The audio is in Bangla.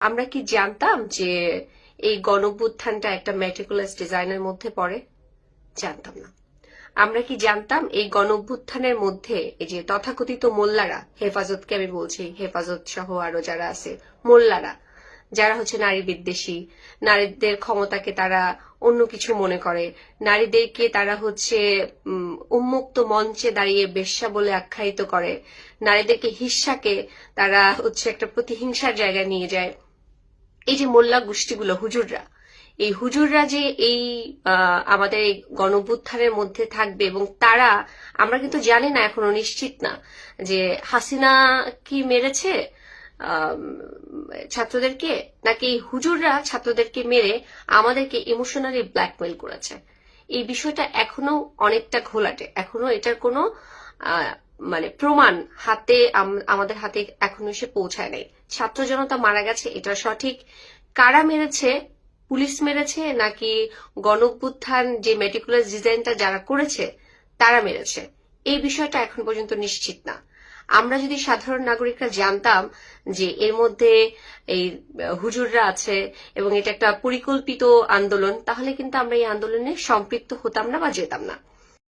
আমরা কি জানতাম যে এই গণঅভ্যুত্থানটা একটা মেটিকুলাস ডিজাইনের মধ্যে পড়ে? জানতাম না। আমরা কি জানতাম এই গণঅভ্যুত্থানের মধ্যে এই যে তথাকথিত মোল্লারা, হেফাজতকে আমি বলছি, হেফাজত সহ আরো যারা আছে মোল্লারা, যারা হচ্ছে নারী বিদ্বেষী, নারীদের ক্ষমতাকে তারা অন্য কিছু মনে করে, নারীদেরকে তারা হচ্ছে উন্মুক্ত মঞ্চে দাঁড়িয়ে বেশ্যা বলে আখ্যায়িত করে, নারীদেরকে হিংসাকে তারা হচ্ছে একটা প্রতিহিংসার জায়গায় নিয়ে যায়। এই যে মোল্লা গোষ্ঠীগুলো, হুজুররা, এই হুজুররা যে এই আমাদের এই গণঅভ্যুত্থানের মধ্যে থাকবে, এবং তারা, আমরা কিন্তু জানি না, এখনো নিশ্চিত না যে হাসিনা কি মেরেছে ছাত্রদেরকে, নাকি হুজুররা ছাত্রদেরকে মেরে আমাদেরকে ইমোশনালি ব্ল্যাকমেইল করেছে। এই বিষয়টা এখনো অনেকটা ঘোলাটে, এখনো এটার কোনো মানে প্রমাণ আমাদের হাতে এখনো এসে পৌঁছায় নাই। ছাত্র জনতা মারা গেছে, এটা সঠিক। কারা মেরেছে, পুলিশ মেরেছে নাকি গণঅভ্যুত্থান যে মেটিকুলাস ডিজাইনটা যারা করেছে তারা মেরেছে, এই বিষয়টা এখন পর্যন্ত নিশ্চিত না। আমরা যদি সাধারণ নাগরিকরা জানতাম যে এর মধ্যে এই হুজুররা আছে এবং এটা একটা পরিকল্পিত আন্দোলন, তাহলে কিন্তু আমরা এই আন্দোলনে সম্পৃক্ত হতাম না বা যেতাম না।